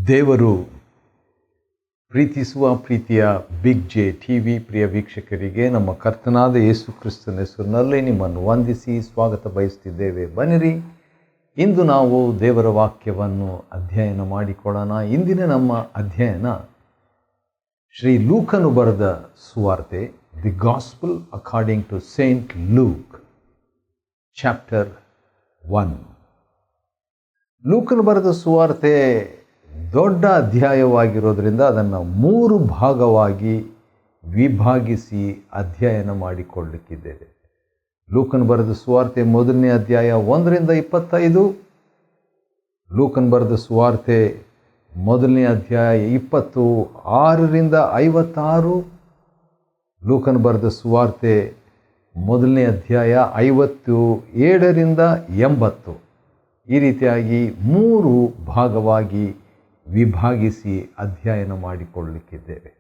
ದೇವರು ಪ್ರೀತಿಸುವ ಪ್ರೀತಿಯ ಬಿಗ್ ಜೆ ಟಿವಿ ಪ್ರಿಯ ವೀಕ್ಷಕರಿಗೆ ನಮ್ಮ ಕರ್ತನಾದ ಯೇಸು ಕ್ರಿಸ್ತನ ಹೆಸರಿನಲ್ಲಿ ನಿಮ್ಮನ್ನು ವಂದಿಸಿ ಸ್ವಾಗತ ಬಯಸ್ತಿದ್ದೇವೆ. ಬನ್ನಿರಿ, ಇಂದು ನಾವು ದೇವರ ವಾಕ್ಯವನ್ನು ಅಧ್ಯಯನ ಮಾಡಿಕೊಳ್ಳೋಣ. ಇಂದಿನ ನಮ್ಮ ಅಧ್ಯಯನ ಶ್ರೀ ಲೂಕನು ಬರೆದ ಸುವಾರ್ತೆ, the gospel according to Saint Luke, chapter 1. ಲೂಕನು ಬರೆದ ಸುವಾರ್ತೆ ದೊಡ್ಡ ಅಧ್ಯಾಯವಾಗಿರೋದ್ರಿಂದ ಅದನ್ನು 3 ಭಾಗವಾಗಿ ವಿಭಾಗಿಸಿ ಅಧ್ಯಯನ ಮಾಡಿಕೊಳ್ಳಲಿಕ್ಕಿದ್ದೇವೆ. ಲೂಕನು ಬರೆದ ಸುವಾರ್ತೆ ಮೊದಲನೇ ಅಧ್ಯಾಯ 1ರಿಂದ 25, ಲೂಕನು ಬರೆದ ಸುವಾರ್ತೆ ಮೊದಲನೇ ಅಧ್ಯಾಯ 26ರಿಂದ 56, ಲೂಕನು ಬರೆದ ಸುವಾರ್ತೆ ಮೊದಲನೇ ಅಧ್ಯಾಯ 57ರಿಂದ 80. ಈ ರೀತಿಯಾಗಿ 3 ಭಾಗವಾಗಿ ವಿಭಾಗಿಸಿ ಅಧ್ಯಯನ ಮಾಡಿಕೊಳ್ಳಲಿಕ್ಕಿದ್ದೇವೆ.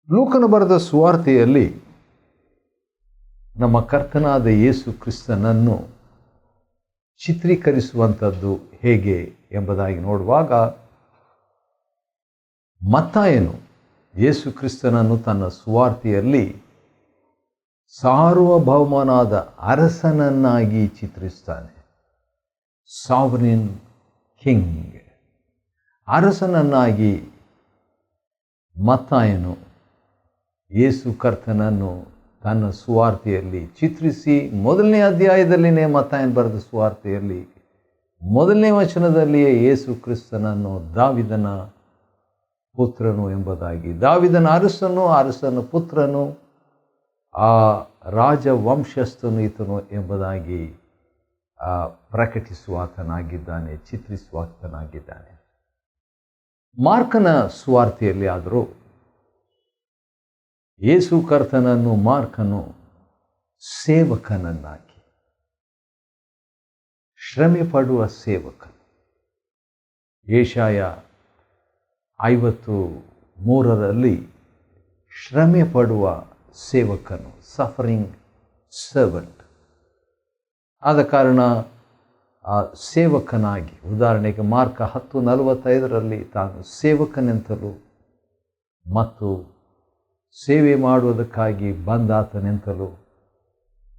ಲೂಕನು ಬರೆದ ಸುವಾರ್ತೆಯಲ್ಲಿ ನಮ್ಮ ಕರ್ತನಾದ ಯೇಸು ಕ್ರಿಸ್ತನನ್ನು ಚಿತ್ರೀಕರಿಸುವಂಥದ್ದು ಹೇಗೆ ಎಂಬುದಾಗಿ ನೋಡುವಾಗ, ಮತ್ತಾಯನು ಯೇಸು ಕ್ರಿಸ್ತನನ್ನು ತನ್ನ ಸುವಾರ್ತೆಯಲ್ಲಿ ಸಾರ್ವಭೌಮನಾದ ಅರಸನನ್ನಾಗಿ ಚಿತ್ರಿಸ್ತಾನೆ. ಸಾವರಿನ್ ಕಿಂಗ್, ಅರಸನನ್ನಾಗಿ ಮತ್ತಾಯನು ಯೇಸು ಕರ್ತನನ್ನು ತನ್ನ ಸುವಾರ್ತೆಯಲ್ಲಿ ಚಿತ್ರಿಸಿ, ಮೊದಲನೇ ಅಧ್ಯಾಯದಲ್ಲಿನೇ ಮತ್ತಾಯನು ಬರೆದ ಸುವಾರ್ತೆಯಲ್ಲಿ ಮೊದಲನೇ ವಚನದಲ್ಲಿಯೇ ಯೇಸು ಕ್ರಿಸ್ತನನ್ನು ದಾವಿದನ ಪುತ್ರನು ಎಂಬುದಾಗಿ, ದಾವಿದನ ಅರಸನ ಪುತ್ರನು, ಆ ರಾಜ ವಂಶಸ್ಥನು ಈತನು ಎಂಬುದಾಗಿ ಪ್ರಕಟಿಸುವಾತನಾಗಿದ್ದಾನೆ, ಚಿತ್ರಿಸುವಾತನಾಗಿದ್ದಾನೆ. ಮಾರ್ಕನ ಸುವಾರ್ತೆಯಲ್ಲಿ ಆದರೂ ಯೇಸು ಕರ್ತನನ್ನು ಮಾರ್ಕನು ಸೇವಕನನ್ನಾಗಿ, ಶ್ರಮೆ ಪಡುವ ಸೇವಕನು, ಯೆಶಾಯ 53ರಲ್ಲಿ ಶ್ರಮೆ ಪಡುವ ಸೇವಕನು, ಸಫರಿಂಗ್ ಸರ್ವೆಂಟ್. ಆದ ಕಾರಣ ಆ ಸೇವಕನಾಗಿ, ಉದಾಹರಣೆಗೆ ಮಾರ್ಕ 10:45ರಲ್ಲಿ ತಾನು ಸೇವಕನೆಂತಲೂ ಮತ್ತು ಸೇವೆ ಮಾಡುವುದಕ್ಕಾಗಿ ಬಂದಾತನೆಂತಲೂ,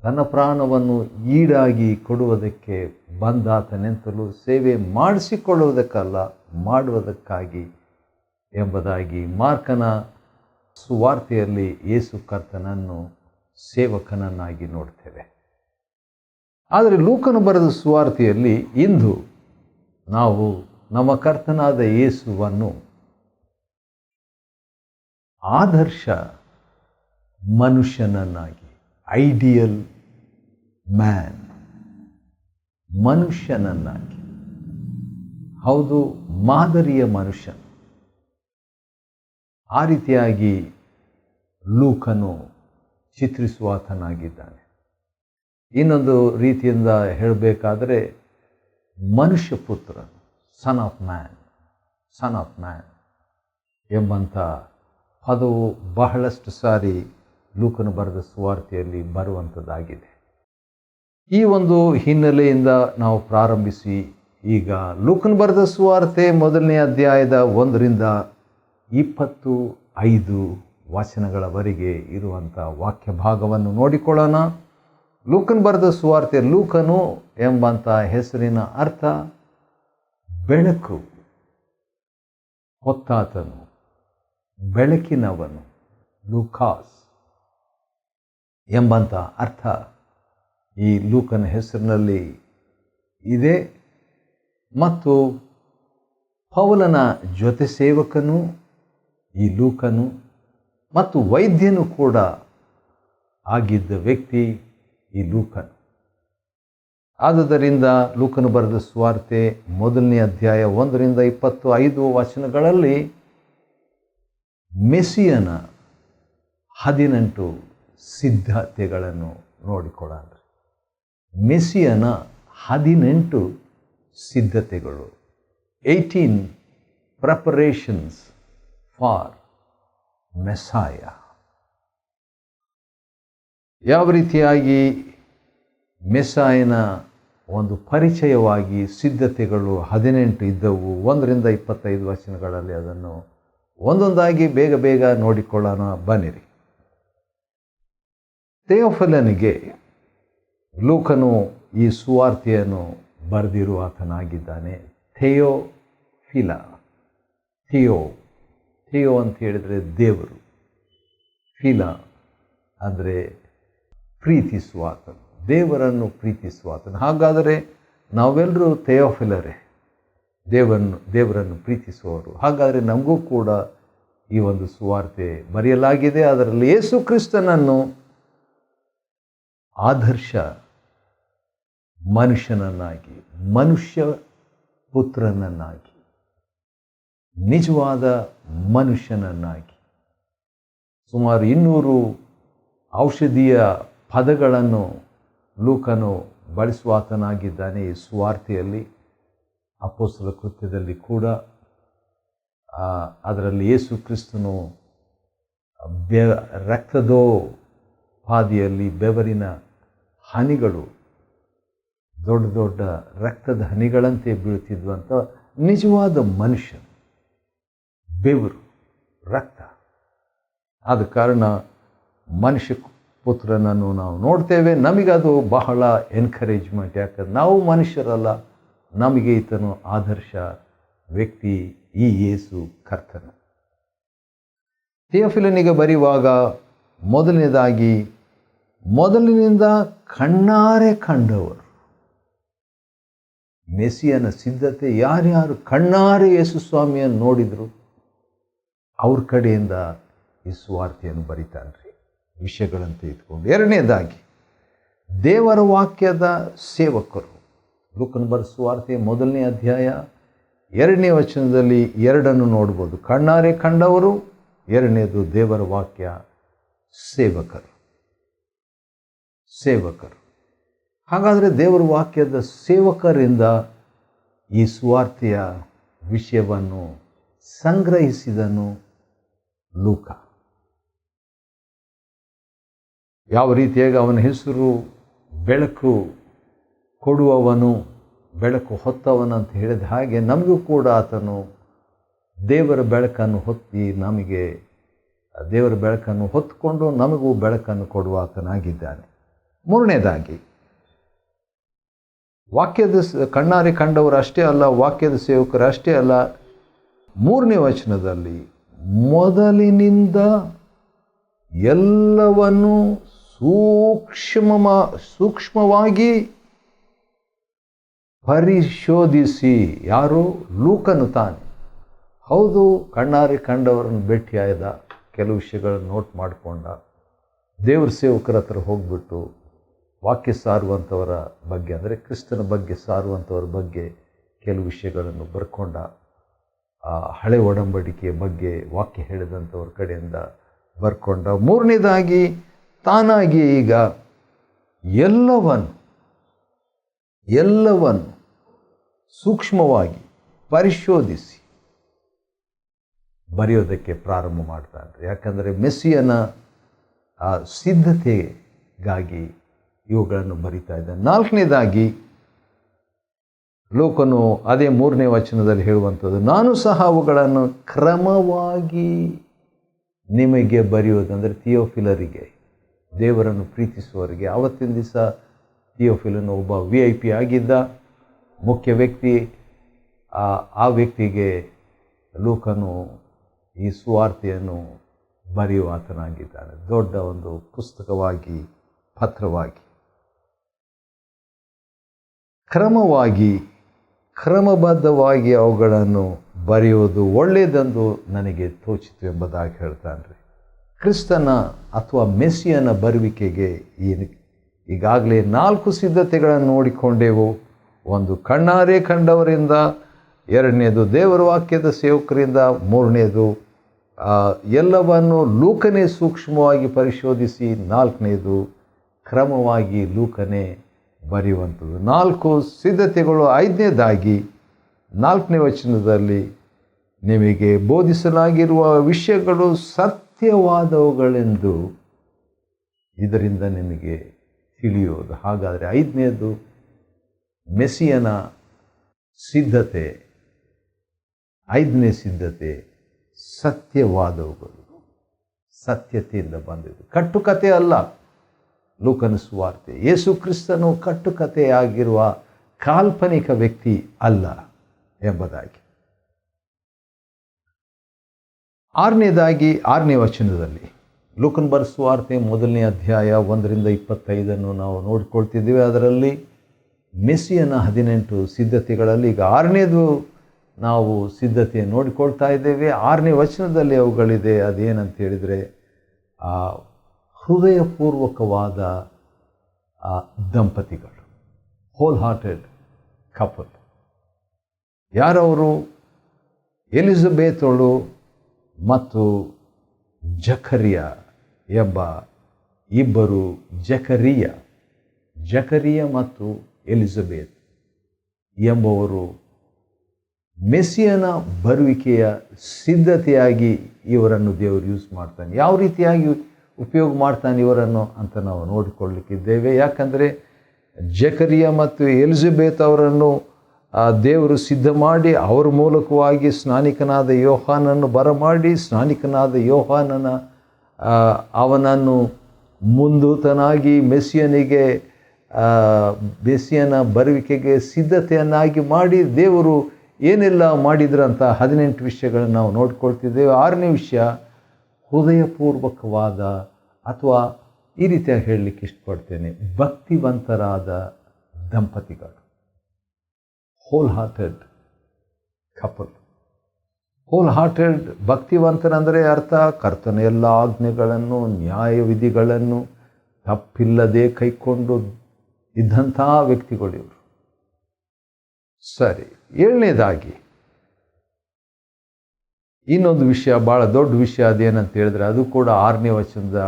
ತನ್ನ ಪ್ರಾಣವನ್ನು ಈಡಾಗಿ ಕೊಡುವುದಕ್ಕೆ ಬಂದಾತನೆಂತಲೂ, ಸೇವೆ ಮಾಡಿಸಿಕೊಳ್ಳುವುದಕ್ಕಲ್ಲ ಮಾಡುವುದಕ್ಕಾಗಿ ಎಂಬುದಾಗಿ ಮಾರ್ಕನ ಸುವಾರ್ತೆಯಲ್ಲಿ ಯೇಸು ಕರ್ತನನ್ನು ಸೇವಕನನ್ನಾಗಿ ನೋಡ್ತೇವೆ. ಆದರೆ ಲೂಕನು ಬರೆದ ಸುವಾರ್ತೆಯಲ್ಲಿ ಇಂದು ನಾವು ನಮ್ಮ ಕರ್ತನಾದ ಯೇಸುವನ್ನು ಆದರ್ಶ ಮನುಷ್ಯನನ್ನಾಗಿ, ಐಡಿಯಲ್ ಮ್ಯಾನ್, ಮನುಷ್ಯನನ್ನಾಗಿ, ಹೌದು, ಮಾದರಿಯ ಮನುಷ್ಯನು, ಆ ರೀತಿಯಾಗಿ ಲೂಕನು ಚಿತ್ರಿಸುವಾತನಾಗಿದ್ದಾನೆ. ಇನ್ನೊಂದು ರೀತಿಯಿಂದ ಹೇಳಬೇಕಾದರೆ, ಮನುಷ್ಯ ಪುತ್ರನು, ಸನ್ ಆಫ್ ಮ್ಯಾನ್ ಎಂಬಂಥ ಪದವು ಬಹಳಷ್ಟು ಸಾರಿ ಲೂಕನು ಬರೆದ ಸುವಾರ್ತೆಯಲ್ಲಿ ಬರುವಂಥದ್ದಾಗಿದೆ. ಈ ಒಂದು ಹಿನ್ನೆಲೆಯಿಂದ ನಾವು ಪ್ರಾರಂಭಿಸಿ ಈಗ ಲೂಕನು ಬರೆದ ಸುವಾರ್ತೆ ಮೊದಲನೇ ಅಧ್ಯಾಯದ 1ರಿಂದ 25 ವಚನಗಳವರೆಗೆ ಇರುವಂಥ ವಾಕ್ಯ ಭಾಗವನ್ನು ನೋಡಿಕೊಳ್ಳೋಣ. ಲೂಕನು ಬರೆದ ಸುವಾರ್ತೆ, ಲೂಕನು ಎಂಬಂಥ ಹೆಸರಿನ ಅರ್ಥ ಬೆಳಕು, ಹೊತ್ತಾತನು, ಬೆಳಕಿನವನು, ಲೂಕಾಸ್ ಎಂಬಂಥ ಅರ್ಥ ಈ ಲೂಕನ ಹೆಸರಿನಲ್ಲಿ ಇದೆ. ಮತ್ತು ಪೌಲನ ಜೊತೆ ಸೇವಕನು ಈ ಲೂಕನು, ಮತ್ತು ವೈದ್ಯನು ಕೂಡ ಆಗಿದ್ದ ವ್ಯಕ್ತಿ ಈ ಲೂಕನು. ಆದುದರಿಂದ ಲೂಕನು ಬರೆದ ಸುವಾರ್ತೆ ಮೊದಲನೇ ಅಧ್ಯಾಯ 1ರಿಂದ 25 ವಚನಗಳಲ್ಲಿ ಮೆಸ್ಸಿಯನ 18 ಸಿದ್ಧತೆಗಳನ್ನು ನೋಡಿಕೊಳ್ಳೋಣ. ಮೆಸ್ಸಿಯನ 18 ಸಿದ್ಧತೆಗಳು, 18 ಪ್ರಿಪರೇಷನ್ಸ್ ಫಾರ್ ಮೆಸ್ಸಾಯ. ಯಾವ ರೀತಿಯಾಗಿ ಮೆಸ್ಸಾಯನ ಒಂದು ಪರಿಚಯವಾಗಿ ಸಿದ್ಧತೆಗಳು 18 ಇದ್ದವು. 1-25 ವಚನಗಳಲ್ಲಿ ಅದನ್ನು ಒಂದೊಂದಾಗಿ ಬೇಗ ಬೇಗ ನೋಡಿಕೊಳ್ಳೋಣ ಬನ್ನಿರಿ. ಥೆಯೋಫಿಲನಿಗೆ ಲೂಕನು ಈ ಸುವಾರ್ತೆಯನ್ನು ಬರೆದಿರುವ ಆತನಾಗಿದ್ದಾನೆ. ಥೆಯೋಫಿಲ, ಥೆಯೋ ಅಂತ ಹೇಳಿದರೆ ದೇವರು, ಫಿಲ ಅಂದರೆ ಪ್ರೀತಿಸುವಾತನು, ದೇವರನ್ನು ಪ್ರೀತಿಸುವಾತನು. ಹಾಗಾದರೆ ನಾವೆಲ್ಲರೂ ಥೆಯೋಫಿಲರೇ, ದೇವರನ್ನು ಪ್ರೀತಿಸುವವರು. ಹಾಗಾದರೆ ನಮಗೂ ಕೂಡ ಈ ಒಂದು ಸುವಾರ್ತೆ ಬರೆಯಲಾಗಿದೆ. ಅದರಲ್ಲಿ ಯೇಸು ಕ್ರಿಸ್ತನನ್ನು ಆದರ್ಶ ಮನುಷ್ಯನನ್ನಾಗಿ, ಮನುಷ್ಯ ಪುತ್ರನನ್ನಾಗಿ, ನಿಜವಾದ ಮನುಷ್ಯನನ್ನಾಗಿ, ಸುಮಾರು 200 ಔಷಧೀಯ ಪದಗಳನ್ನು ಲೂಕನು ಬಳಸುವಾತನಾಗಿದ್ದಾನೆ ಈ ಸುವಾರ್ತೆಯಲ್ಲಿ. ಅಪೊಸ್ತಲ ಕೃತ್ಯದಲ್ಲಿ ಕೂಡ ಅದರಲ್ಲಿ ಯೇಸು ಕ್ರಿಸ್ತನು ರಕ್ತದೋ ಹಾದಿಯಲ್ಲಿ ಬೆವರಿನ ಹನಿಗಳು ದೊಡ್ಡ ದೊಡ್ಡ ರಕ್ತದ ಹನಿಗಳಂತೆ ಬೀಳುತ್ತಿದ್ವಂತ ನಿಜವಾದ ಮನುಷ್ಯ, ಬೆವರು, ರಕ್ತ. ಆದ ಕಾರಣ ಮನುಷ್ಯ ಪುತ್ರನನ್ನು ನಾವು ನೋಡ್ತೇವೆ. ನಮಗದು ಬಹಳ ಎನ್ಕರೇಜ್ಮೆಂಟ್. ಯಾಕಂದ್ರೆ ನಾವು ಮನುಷ್ಯರಲ್ಲ, ನಮಗೆ ಈತನು ಆದರ್ಶ ವ್ಯಕ್ತಿ, ಈ ಯೇಸು ಕರ್ತನು. ಥೆಯೋಫಿಲನಿಗೆ ಬರೆಯುವಾಗ ಮೊದಲಿನಿಂದ ಕಣ್ಣಾರೆ ಕಂಡವರು, ಮೆಸ್ಸಿಯನ ಸಿದ್ಧತೆ ಯಾರ್ಯಾರು ಕಣ್ಣಾರೆ ಯೇಸು ಸ್ವಾಮಿಯನ್ನು ನೋಡಿದ್ರು ಅವ್ರ ಕಡೆಯಿಂದ ಈ ಸುವಾರ್ತೆಯನ್ನು ಬರಿತಾನ್ರಿ, ವಿಷಯಗಳನ್ನು ತೆಗೆದುಕೊಂಡು. ಎರಡನೇದಾಗಿ ದೇವರ ವಾಕ್ಯದ ಸೇವಕರು. ಲೂಕನ ಬರೆದ ಸುವಾರ್ತೆ 1ನೇ ಅಧ್ಯಾಯ 2ನೇ ವಚನದಲ್ಲಿ 2 ನೋಡ್ಬೋದು. ಕಣ್ಣಾರೆ ಕಂಡವರು, 2ನೇದು ದೇವರ ವಾಕ್ಯ ಸೇವಕರು. ಹಾಗಾದರೆ ದೇವರ ವಾಕ್ಯದ ಸೇವಕರಿಂದ ಈ ಸುವಾರ್ತೆಯ ವಿಷಯವನ್ನು ಸಂಗ್ರಹಿಸಿದನು ಲೂಕ. ಯಾವ ರೀತಿಯಾಗಿ ಅವನ ಹೆಸರು ಬೆಳಕು ಕೊಡುವವನು, ಬೆಳಕು ಹೊತ್ತವನಂತ ಹೇಳಿದ ಹಾಗೆ ನಮಗೂ ಕೂಡ ಆತನು ದೇವರ ಬೆಳಕನ್ನು ಹೊತ್ತಿ, ನಮಗೆ ದೇವರ ಬೆಳಕನ್ನು ಹೊತ್ತುಕೊಂಡು ನಮಗೂ ಬೆಳಕನ್ನು ಕೊಡುವ ಆತನಾಗಿದ್ದಾನೆ. ಮೂರನೇದಾಗಿ ವಾಕ್ಯದ ಕಣ್ಣಾರೆ ಕಂಡವರು ಅಷ್ಟೇ ಅಲ್ಲ, ವಾಕ್ಯದ ಸೇವಕರು ಅಷ್ಟೇ ಅಲ್ಲ. 3ನೇ ವಚನದಲ್ಲಿ ಮೊದಲಿನಿಂದ ಎಲ್ಲವನ್ನು ಸೂಕ್ಷ್ಮವಾಗಿ ಪರಿಶೋಧಿಸಿ, ಯಾರು? ಲೂಕನು ತಾನೆ. ಹೌದು, ಕಣ್ಣಾರೆ ಕಂಡವರನ್ನು ಭೇಟಿಯಾದ, ಕೆಲವು ವಿಷಯಗಳನ್ನು ನೋಟ್ ಮಾಡಿಕೊಂಡ, ದೇವ್ರ ಸೇವಕರ ಹತ್ರ ಹೋಗ್ಬಿಟ್ಟು ವಾಕ್ಯ ಸಾರುವಂಥವರ ಬಗ್ಗೆ, ಅಂದರೆ ಕ್ರಿಸ್ತನ ಬಗ್ಗೆ ಸಾರುವಂಥವ್ರ ಬಗ್ಗೆ ಕೆಲವು ವಿಷಯಗಳನ್ನು ಬರ್ಕೊಂಡ, ಹಳೆ ಒಡಂಬಡಿಕೆಯ ಬಗ್ಗೆ ವಾಕ್ಯ ಹೇಳಿದಂಥವ್ರ ಕಡೆಯಿಂದ ಬರ್ಕೊಂಡ. ಮೂರನೇದಾಗಿ ತಾನಾಗಿ ಈಗ ಎಲ್ಲವನ್ನು ಸೂಕ್ಷ್ಮವಾಗಿ ಪರಿಶೋಧಿಸಿ ಬರೆಯೋದಕ್ಕೆ ಪ್ರಾರಂಭ ಮಾಡ್ತಾನೆ. ಯಾಕಂದರೆ ಮೆಸ್ಸಿಯನ ಸಿದ್ಧತೆಗಾಗಿ ಇವುಗಳನ್ನು ಬರಿತಾ ಇದ್ದಾನೆ. 4ನೇದಾಗಿ ಲೂಕನು ಅದೇ 3ನೇ ವಚನದಲ್ಲಿ ಹೇಳುವಂಥದ್ದು, ನಾನು ಸಹ ಅವುಗಳನ್ನು ಕ್ರಮವಾಗಿ ನಿಮಗೆ ಬರೆಯುವುದಂದರೆ ಥಿಯೋಫಿಲರಿಗೆ, ದೇವರನ್ನು ಪ್ರೀತಿಸುವವರಿಗೆ. ಆವತ್ತಿನ ದಿವಸ ಥಿಯೋಫಿಲನು ಒಬ್ಬ VIP ಆಗಿದ್ದ, ಮುಖ್ಯ ವ್ಯಕ್ತಿ. ಆ ವ್ಯಕ್ತಿಗೆ ಲೂಕನು ಈ ಸುವಾರ್ತೆಯನ್ನು ಬರೆಯುವ ಆತನಾಗಿದ್ದಾನೆ, ದೊಡ್ಡ ಒಂದು ಪುಸ್ತಕವಾಗಿ, ಪತ್ರವಾಗಿ. ಕ್ರಮಬದ್ಧವಾಗಿ ಅವುಗಳನ್ನು ಬರೆಯುವುದು ಒಳ್ಳೆಯದೆಂದು ನನಗೆ ತೋಚಿತು ಎಂಬುದಾಗಿ ಹೇಳ್ತಾನೆ. ಕ್ರಿಸ್ತನ ಅಥವಾ ಮೆಸ್ಸಿಯನ ಬರುವಿಕೆಗೆ ಈಗಾಗಲೇ 4 ಸಿದ್ಧತೆಗಳನ್ನು ನೋಡಿಕೊಂಡೆವು. ಒಂದು ಕಣ್ಣಾರೆ ಕಂಡವರಿಂದ, 2ನೇದು ದೇವರ ವಾಕ್ಯದ ಸೇವಕರಿಂದ, 3ನೇದು ಎಲ್ಲವನ್ನು ಲೂಕನೇ ಸೂಕ್ಷ್ಮವಾಗಿ ಪರಿಶೋಧಿಸಿ, 4ನೇದು ಕ್ರಮವಾಗಿ ಲೂಕನೇ ಬರೆಯುವಂಥದ್ದು. 4 ಸಿದ್ಧತೆಗಳು. 5ನೇದಾಗಿ 4ನೇ ವಚನದಲ್ಲಿ ನಿಮಗೆ ಬೋಧಿಸಲಾಗಿರುವ ವಿಷಯಗಳು ಸತ್ಯವಾದವುಗಳೆಂದು ಇದರಿಂದ ನಿಮಗೆ ತಿಳಿಯುವುದು. ಹಾಗಾದರೆ 5ನೇದು ಮೆಸ್ಸಿಯನ ಸಿದ್ಧತೆ, 5ನೇ ಸಿದ್ಧತೆ ಸತ್ಯವಾದವುಗಳು, ಸತ್ಯತೆಯಿಂದ ಬಂದಿದೆ. ಕಟ್ಟುಕತೆ ಅಲ್ಲ. ಲೂಕನ ಸುವಾರ್ತೆ, ಯೇಸು ಕ್ರಿಸ್ತನು ಕಟ್ಟುಕತೆಯಾಗಿರುವ ಕಾಲ್ಪನಿಕ ವ್ಯಕ್ತಿ ಅಲ್ಲ ಎಂಬುದಾಗಿ. 6ನೇ ವಚನದಲ್ಲಿ ಲೂಕನ ಬರೆದ ಸುವಾರ್ತೆ 1ನೇ ಅಧ್ಯಾಯ 1ರಿಂದ 25 ನಾವು ನೋಡಿಕೊಳ್ತಿದ್ದೀವಿ. ಅದರಲ್ಲಿ ಮೆಸ್ಸಿಯನ 18 ಸಿದ್ಧತೆಗಳಲ್ಲಿ ಈಗ 6ನೇದು ನಾವು ಸಿದ್ಧತೆ ನೋಡಿಕೊಳ್ತಾ ಇದ್ದೇವೆ. 6ನೇ ವಚನದಲ್ಲಿ ಅವುಗಳಿದೆ. ಅದೇನಂತ ಹೇಳಿದರೆ, ಹೃದಯಪೂರ್ವಕವಾದ ದಂಪತಿಗಳು, ಹೋಲ್ ಹಾರ್ಟೆಡ್ ಕಪಲ್. ಯಾರವರು? ಎಲಿಜಬೆತಳು ಮತ್ತು ಜಕರಿಯ ಎಂಬ ಇಬ್ಬರು. ಜಕರಿಯ ಮತ್ತು ಎಲಿಜಬೆತ್ ಎಂಬವರು ಮೆಸ್ಸಿಯನ ಬರುವಿಕೆಯ ಸಿದ್ಧತೆಯಾಗಿ ಇವರನ್ನು ದೇವರು ಯೂಸ್ ಮಾಡ್ತಾನೆ. ಯಾವ ರೀತಿಯಾಗಿ ಉಪಯೋಗ ಮಾಡ್ತಾನೆ ಇವರನ್ನು ಅಂತ ನಾವು ನೋಡಿಕೊಳ್ಳಲಿಕ್ಕಿದ್ದೇವೆ. ಯಾಕಂದರೆ ಜಕರಿಯ ಮತ್ತು ಎಲಿಜಬೆತ್ ಅವರನ್ನು ದೇವರು ಸಿದ್ಧ ಮಾಡಿ ಅವರ ಮೂಲಕವಾಗಿ ಸ್ನಾನಿಕನಾದ ಯೋಹಾನನ್ನು ಬರಮಾಡಿ, ಸ್ನಾನಿಕನಾದ ಯೋಹಾನನ ಅವನನ್ನು ಮುಂದೂತನಾಗಿ ಮೆಸ್ಸಿಯನ ಬರುವಿಕೆಗೆ ಸಿದ್ಧತೆಯನ್ನಾಗಿ ಮಾಡಿ ದೇವರು ಏನೆಲ್ಲ ಮಾಡಿದ್ರಂತ 18 ವಿಷಯಗಳನ್ನು ನಾವು ನೋಡ್ಕೊಳ್ತಿದ್ದೇವೆ. 6ನೇ ವಿಷಯ ಹೃದಯಪೂರ್ವಕವಾದ, ಅಥವಾ ಈ ರೀತಿಯಾಗಿ ಹೇಳಲಿಕ್ಕೆ ಇಷ್ಟಪಡ್ತೇನೆ, ಭಕ್ತಿವಂತರಾದ ದಂಪತಿಗಳು, whole hearted couple. Whole hearted ಭಕ್ತಿವಂತರಂದರೆ ಅರ್ಥ ಕರ್ತನ ಎಲ್ಲ ಆಜ್ಞೆಗಳನ್ನು, ನ್ಯಾಯವಿಧಿಗಳನ್ನು ತಪ್ಪಿಲ್ಲದೆ ಕೈಕೊಂಡು ಇದ್ದಂಥ ವ್ಯಕ್ತಿಗಳು ಇವರು. ಸರಿ, 7ನೇದಾಗಿ ಇನ್ನೊಂದು ವಿಷಯ, ಭಾಳ ದೊಡ್ಡ ವಿಷಯ. ಅದೇನಂತ ಹೇಳಿದ್ರೆ ಅದು ಕೂಡ 6ನೇ ವಚನದ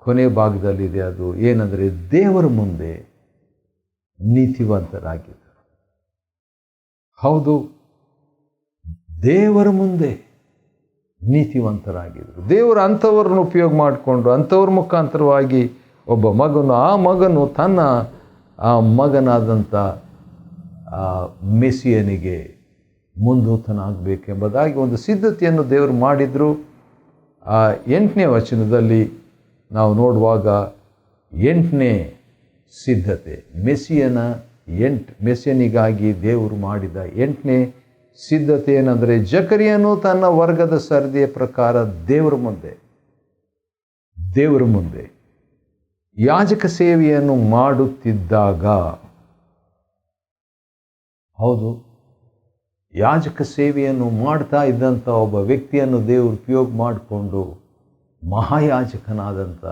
ಕೊನೆ ಭಾಗದಲ್ಲಿದೆ. ಅದು ಏನಂದರೆ, ದೇವರ ಮುಂದೆ ನೀತಿವಂತರಾಗಿದ್ದರು. ಹೌದು, ದೇವರ ಮುಂದೆ ನೀತಿವಂತರಾಗಿದ್ದರು. ದೇವರು ಅಂಥವ್ರನ್ನ ಉಪಯೋಗ ಮಾಡಿಕೊಂಡು ಅಂಥವ್ರ ಮುಖಾಂತರವಾಗಿ ಒಬ್ಬ ಮಗನು ತನ್ನ ಮಗನಾದಂಥ ಮೆಸ್ಸಿಯನಿಗೆ ಮುಂದೂತನಾಗಬೇಕೆಂಬುದಾಗಿ ಒಂದು ಸಿದ್ಧತೆಯನ್ನು ದೇವರು ಮಾಡಿದರು. 8ನೇ ವಚನದಲ್ಲಿ ನಾವು ನೋಡುವಾಗ 8ನೇ ಸಿದ್ಧತೆ, ಮೆಸ್ಸಿಯನಿಗಾಗಿ ದೇವರು ಮಾಡಿದ 8ನೇ ಸಿದ್ಧತೆ ಏನಂದರೆ, ಜಕರಿಯನು ತನ್ನ ವರ್ಗದ ಸರದಿಯ ಪ್ರಕಾರ ದೇವರ ಮುಂದೆ ಯಾಜಕ ಸೇವೆಯನ್ನು ಮಾಡುತ್ತಿದ್ದಾಗ, ಹೌದು, ಯಾಜಕ ಸೇವೆಯನ್ನು ಮಾಡ್ತಾ ಇದ್ದಂಥ ಒಬ್ಬ ವ್ಯಕ್ತಿಯನ್ನು ದೇವರು ಉಪಯೋಗ ಮಾಡಿಕೊಂಡು ಮಹಾಯಾಜಕನಾದಂಥ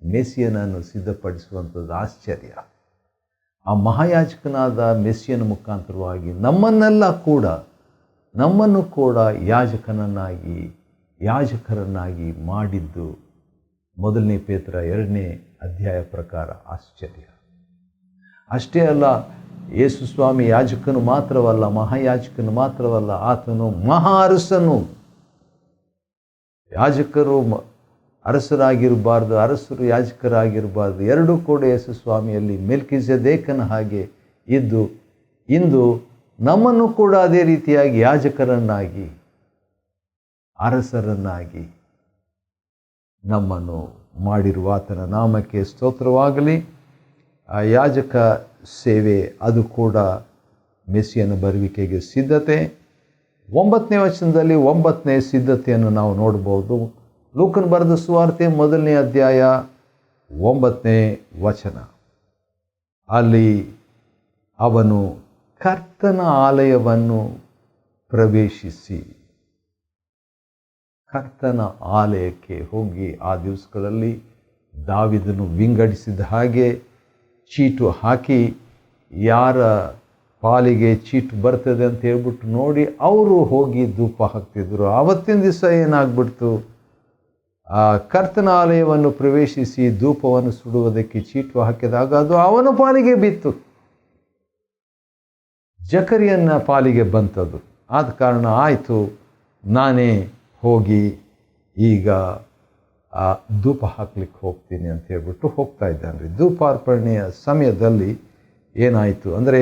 ಮೆಸ್ಸಿಯನನ್ನು ಸಿದ್ಧಪಡಿಸುವಂಥದ್ದು ಆಶ್ಚರ್ಯ. ಆ ಮಹಾಯಾಜಕನಾದ ಮೆಸ್ಸಿಯನ ಮುಖಾಂತರವಾಗಿ ನಮ್ಮನ್ನು ಕೂಡ ಯಾಜಕರನ್ನಾಗಿ ಮಾಡಿದ್ದು 1ನೇ ಪೇತ್ರ 2ನೇ ಅಧ್ಯಾಯ ಪ್ರಕಾರ ಆಶ್ಚರ್ಯ. ಅಷ್ಟೇ ಅಲ್ಲ, ಯೇಸು ಸ್ವಾಮಿ ಯಾಜಕನು ಮಾತ್ರವಲ್ಲ, ಮಹಾಯಾಜಕನು ಮಾತ್ರವಲ್ಲ, ಆತನು ಮಹಾ ಅರಸನು. ಯಾಜಕರು ಅರಸರಾಗಿರಬಾರ್ದು, ಅರಸರು ಯಾಜಕರಾಗಿರಬಾರ್ದು, ಎರಡೂ ಕೂಡ ಯೇಸು ಸ್ವಾಮಿಯಲ್ಲಿ ಮೆಲ್ಕಿಜೆದೇಕನ ಹಾಗೆ ಇದ್ದು ಇಂದು ನಮ್ಮನ್ನು ಕೂಡ ಅದೇ ರೀತಿಯಾಗಿ ಯಾಜಕರನ್ನಾಗಿ, ಅರಸರನ್ನಾಗಿ ನಮ್ಮನ್ನು ಮಾಡಿರುವ ಆತನ ನಾಮಕ್ಕೆ ಸ್ತೋತ್ರವಾಗಲಿ. ಆ ಯಾಜಕ ಸೇವೆ ಅದು ಕೂಡ ಮೆಸ್ಸಿಯನ ಬರುವಿಕೆಗೆ ಸಿದ್ಧತೆ. 9ನೇ ವಚನದಲ್ಲಿ 9ನೇ ಸಿದ್ಧತೆಯನ್ನು ನಾವು ನೋಡ್ಬೋದು. ಲೂಕನ ಬರೆದ ಸುವಾರ್ತೆ 1ನೇ ಅಧ್ಯಾಯ 9ನೇ ವಚನ. ಅಲ್ಲಿ ಅವನು ಕರ್ತನ ಆಲಯವನ್ನು ಪ್ರವೇಶಿಸಿ, ಕರ್ತನ ಆಲಯಕ್ಕೆ ಹೋಗಿ, ಆ ದಿವಸಗಳಲ್ಲಿ ದಾವೀದನು ವಿಂಗಡಿಸಿದ ಹಾಗೆ ಚೀಟು ಹಾಕಿ ಯಾರ ಪಾಲಿಗೆ ಚೀಟು ಬರ್ತದೆ ಅಂತ ಹೇಳ್ಬಿಟ್ಟು ನೋಡಿ ಅವರು ಹೋಗಿ ಧೂಪ ಹಾಕ್ತಿದ್ರು. ಆವತ್ತಿನ ದಿವಸ ಏನಾಗ್ಬಿಡ್ತು, ಆ ಕರ್ತನ ಆಲಯವನ್ನು ಪ್ರವೇಶಿಸಿ ಧೂಪವನ್ನು ಸುಡುವುದಕ್ಕೆ ಚೀಟು ಹಾಕಿದಾಗ ಅದು ಅವನ ಪಾಲಿಗೆ ಬಿತ್ತು, ಜಕರಿಯನ ಪಾಲಿಗೆ ಬಂತದು. ಆದ ಕಾರಣ ಆಯಿತು, ನಾನೇ ಹೋಗಿ ಈಗ ಧೂಪ ಹಾಕ್ಲಿಕ್ಕೆ ಹೋಗ್ತೀನಿ ಅಂತ ಹೇಳ್ಬಿಟ್ಟು ಹೋಗ್ತಾ ಇದ್ದಾನೆ. ಧೂಪಾರ್ಪಣೆಯ ಸಮಯದಲ್ಲಿ ಏನಾಯಿತು ಅಂದರೆ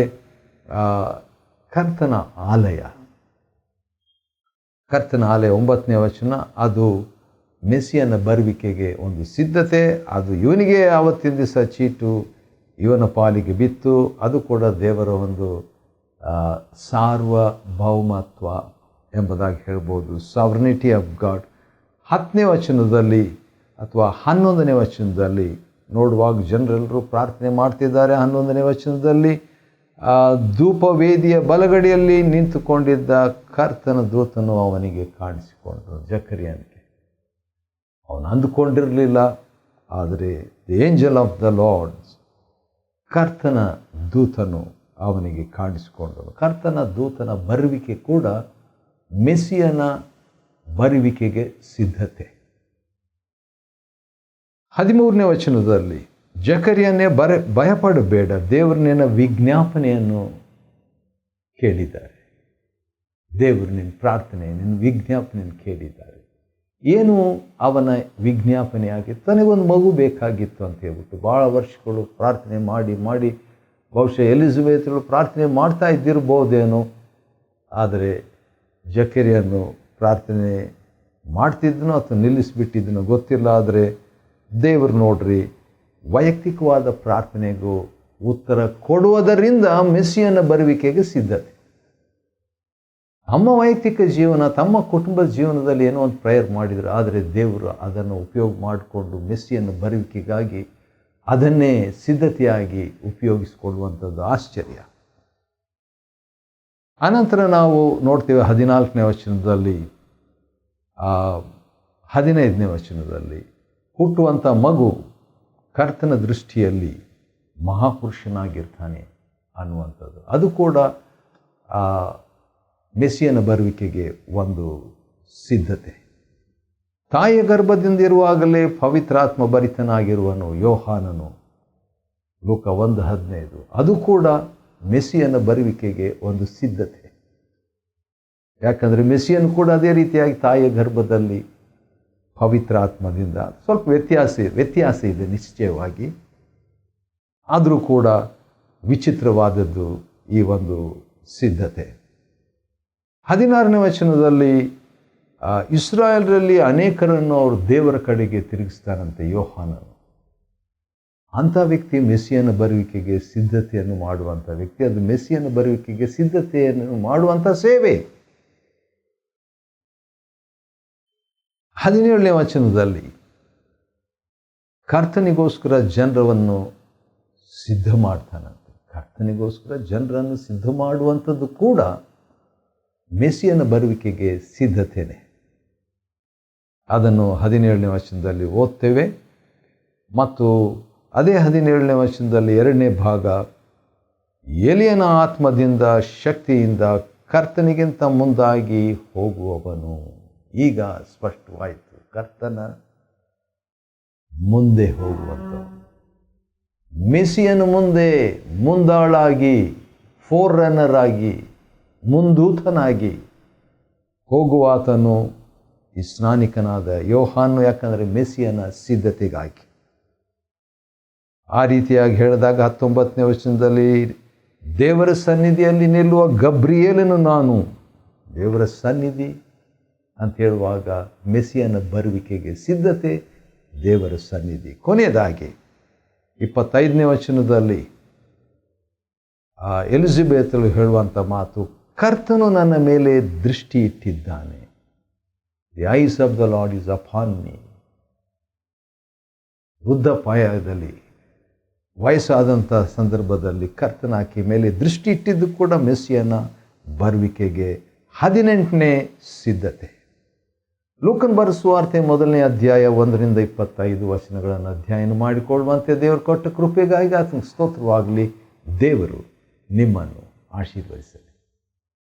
ಕರ್ತನ ಆಲಯ 9ನೇ ವಚನ, ಅದು ಮೆಸ್ಸಿಯನ ಬರುವಿಕೆಗೆ ಒಂದು ಸಿದ್ಧತೆ. ಅದು ಇವನಿಗೆ ಆವತ್ತಿನ ದಿವಸ ಚೀಟು ಇವನ ಪಾಲಿಗೆ ಬಿತ್ತು. ಅದು ಕೂಡ ದೇವರ ಒಂದು ಸಾರ್ವಭೌಮತ್ವ ಎಂಬುದಾಗಿ ಹೇಳ್ಬೋದು, ಸಾವರ್ನಿಟಿ ಆಫ್ ಗಾಡ್. 10ನೇ ವಚನದಲ್ಲಿ ಅಥವಾ 11ನೇ ವಚನದಲ್ಲಿ ನೋಡುವಾಗ ಜನರೆಲ್ಲರೂ ಪ್ರಾರ್ಥನೆ ಮಾಡ್ತಿದ್ದಾರೆ. 11ನೇ ವಚನದಲ್ಲಿ ಧೂಪವೇದಿಯ ಬಲಗಡೆಯಲ್ಲಿ ನಿಂತುಕೊಂಡಿದ್ದ ಕರ್ತನ ದೂತನು ಅವನಿಗೆ ಕಾಣಿಸಿಕೊಂಡರು, ಜಕರಿಯನಿಗೆ. ಅವನು ಅಂದುಕೊಂಡಿರಲಿಲ್ಲ, ಆದರೆ the angel of the Lord's, ಕರ್ತನ ದೂತನು ಅವನಿಗೆ ಕಾಣಿಸಿಕೊಂಡನು. ಕರ್ತನ ದೂತನ ಬರುವಿಕೆ ಕೂಡ ಮೆಸ್ಸಿಯನ ಬರುವಿಕೆಗೆ ಸಿದ್ಧತೆ. 13ನೇ ವಚನದಲ್ಲಿ ಜಕರಿಯನೇ ಭಯಪಡಬೇಡ, ದೇವರು ನಿನ್ನ ವಿಜ್ಞಾಪನೆಯನ್ನು ಕೇಳಿದ್ದಾರೆ. ದೇವರು ನಿನ್ನ ಪ್ರಾರ್ಥನೆ, ನಿನ್ನ ವಿಜ್ಞಾಪನೆಯನ್ನು ಕೇಳಿದ್ದಾರೆ. ಏನು ಅವನ ವಿಜ್ಞಾಪನೆ ಆಗಿತ್ತು? ತನಗೊಂದು ಮಗು ಬೇಕಾಗಿತ್ತು ಅಂತ ಹೇಳ್ಬಿಟ್ಟು ಭಾಳ ವರ್ಷಗಳು ಪ್ರಾರ್ಥನೆ ಮಾಡಿ ಮಾಡಿ ಬಹುಶಃ ಎಲಿಜಬೆತಳು ಪ್ರಾರ್ಥನೆ ಮಾಡ್ತಾ ಇದ್ದಿರ್ಬೋದೇನೋ. ಆದರೆ ಜಕರಿಯನು ಪ್ರಾರ್ಥನೆ ಮಾಡ್ತಿದ್ದನೋ ಅಥವಾ ನಿಲ್ಲಿಸಿಬಿಟ್ಟಿದ್ದನೋ ಗೊತ್ತಿಲ್ಲ. ಆದರೆ ದೇವರು ನೋಡ್ರಿ, ವೈಯಕ್ತಿಕವಾದ ಪ್ರಾರ್ಥನೆಗೂ ಉತ್ತರ ಕೊಡುವುದರಿಂದ ಮೆಸ್ಸಿಯನ ಬರುವಿಕೆಗೆ ಸಿದ್ಧತೆ. ತಮ್ಮ ವೈಯಕ್ತಿಕ ಜೀವನ, ತಮ್ಮ ಕುಟುಂಬದ ಜೀವನದಲ್ಲಿ ಏನೋ ಒಂದು ಪ್ರೇಯರ್ ಮಾಡಿದರು, ಆದರೆ ದೇವರು ಅದನ್ನು ಉಪಯೋಗ ಮಾಡಿಕೊಂಡು ಮೆಸ್ಸಿಯನ ಬರುವಿಕೆಗಾಗಿ ಅದನ್ನೇ ಸಿದ್ಧತೆಯಾಗಿ ಉಪಯೋಗಿಸಿಕೊಳ್ಳುವಂಥದ್ದು ಆಶ್ಚರ್ಯ. ಅನಂತರ ನಾವು ನೋಡ್ತೇವೆ 14ನೇ ವಚನದಲ್ಲಿ 15ನೇ ವಚನದಲ್ಲಿ ಹುಟ್ಟುವಂಥ ಮಗು ಕರ್ತನ ದೃಷ್ಟಿಯಲ್ಲಿ ಮಹಾಪುರುಷನಾಗಿರ್ತಾನೆ ಅನ್ನುವಂಥದ್ದು. ಅದು ಕೂಡ ಮೆಸ್ಸಿಯನ ಬರುವಿಕೆಗೆ ಒಂದು ಸಿದ್ಧತೆ. ತಾಯಿಯ ಗರ್ಭದಿಂದ ಇರುವಾಗಲೇ ಪವಿತ್ರಾತ್ಮ ಭರಿತನಾಗಿರುವನು ಯೋಹಾನನು, ಲೂಕ 1:15. ಅದು ಕೂಡ ಮೆಸ್ಸಿಯನ ಬರುವಿಕೆಗೆ ಒಂದು ಸಿದ್ಧತೆ. ಯಾಕಂದರೆ ಮೆಸ್ಸಿಯನ್ ಕೂಡ ಅದೇ ರೀತಿಯಾಗಿ ತಾಯಿಯ ಗರ್ಭದಲ್ಲಿ ಪವಿತ್ರಾತ್ಮದಿಂದ ಸ್ವಲ್ಪ ವ್ಯತ್ಯಾಸ ಇದೆ ನಿಶ್ಚಯವಾಗಿ. ಆದರೂ ಕೂಡ ವಿಚಿತ್ರವಾದದ್ದು ಈ ಒಂದು ಸಿದ್ಧತೆ. 16ನೇ ವಚನದಲ್ಲಿ ಇಸ್ರಾಯೇಲರಲ್ಲಿ ಅನೇಕರನ್ನು ಅವರು ದೇವರ ಕಡೆಗೆ ತಿರುಗಿಸ್ತಾನಂತೆ ಯೋಹಾನನು. ಅಂಥ ವ್ಯಕ್ತಿ ಮೆಸ್ಸಿಯನ ಬರುವಿಕೆಗೆ ಸಿದ್ಧತೆಯನ್ನು ಮಾಡುವಂಥ ವ್ಯಕ್ತಿ. ಅದು ಮೆಸ್ಸಿಯನ ಬರುವಿಕೆಗೆ ಸಿದ್ಧತೆಯನ್ನು ಮಾಡುವಂಥ ಸೇವೆ. 17ನೇ ವಚನದಲ್ಲಿ ಕರ್ತನಿಗೋಸ್ಕರ ಜನರನ್ನು ಸಿದ್ಧ ಮಾಡ್ತಾನಂತೆ. ಕರ್ತನಿಗೋಸ್ಕರ ಜನರನ್ನು ಸಿದ್ಧ ಮಾಡುವಂಥದ್ದು ಕೂಡ ಮೆಸ್ಸಿಯನ ಬರುವಿಕೆಗೆ ಸಿದ್ಧತೆಯೇ. ಅದನ್ನು 17ನೇ ವಚನದಲ್ಲಿ ಓದ್ತೇವೆ. ಮತ್ತು ಅದೇ 17ನೇ ವಚನದಲ್ಲಿ 2ನೇ ಭಾಗ, ಎಲಿಯನ ಆತ್ಮದಿಂದ ಶಕ್ತಿಯಿಂದ ಕರ್ತನಿಗಿಂತ ಮುಂದಾಗಿ ಹೋಗುವವನು. ಈಗ ಸ್ಪಷ್ಟವಾಯಿತು, ಕರ್ತನ ಮುಂದೆ ಹೋಗುವಂಥವನು. ಮೆಸ್ಸಿಯನ ಮುಂದೆ ಮುಂದಾಳಾಗಿ, ಫೋರ್ ರನ್ನರ್ ಆಗಿ, ಮುಂದೂತನಾಗಿ ಹೋಗುವಾತನು ಈ ಸ್ನಾನಿಕನಾದ ಯೋಹಾನು. ಯಾಕಂದರೆ ಮೆಸ್ಸಿಯನ ಸಿದ್ಧತೆಗಾಗಿ. ಆ ರೀತಿಯಾಗಿ ಹೇಳಿದಾಗ 19ನೇ ವಚನದಲ್ಲಿ ದೇವರ ಸನ್ನಿಧಿಯಲ್ಲಿ ನಿಲ್ಲುವ ಗಬ್ರಿಯೇಲನು ನಾನು. ದೇವರ ಸನ್ನಿಧಿ ಅಂತ ಹೇಳುವಾಗ ಮೆಸ್ಸಿಯನ ಬರುವಿಕೆಗೆ ಸಿದ್ಧತೆ, ದೇವರ ಸನ್ನಿಧಿ. ಕೊನೆಯದಾಗಿ 25ನೇ ವಚನದಲ್ಲಿ ಎಲಿಜಬೆತಳು ಹೇಳುವಂಥ ಮಾತು, ಕರ್ತನು ನನ್ನ ಮೇಲೆ ದೃಷ್ಟಿ ಇಟ್ಟಿದ್ದಾನೆ. The eyes of the Lord is upon me. ವೃದ್ಧಾಪ್ಯದಲ್ಲಿ ವಯಸ್ಸಾದಂಥ ಸಂದರ್ಭದಲ್ಲಿ ಕರ್ತನ ಆಕೆ ಮೇಲೆ ದೃಷ್ಟಿ ಇಟ್ಟಿದ್ದು ಕೂಡ ಮೆಸ್ಸಿಯನ ಬರುವಿಕೆಗೆ 18ನೇ ಸಿದ್ಧತೆ. ಲೂಕನ ಬರೆದ ಸುವಾರ್ತೆ 1ನೇ ಅಧ್ಯಾಯ 1ರಿಂದ 25 ವಚನಗಳನ್ನು ಅಧ್ಯಯನ ಮಾಡಿಕೊಳ್ಳುವಂತೆ ದೇವರು ಕೊಟ್ಟ ಕೃಪೆಗಾಗಿ ಆತನಿಗೆ ಸ್ತೋತ್ರವಾಗಲಿ. ದೇವರು ನಿಮ್ಮನ್ನು ಆಶೀರ್ವದಿಸಲಿ.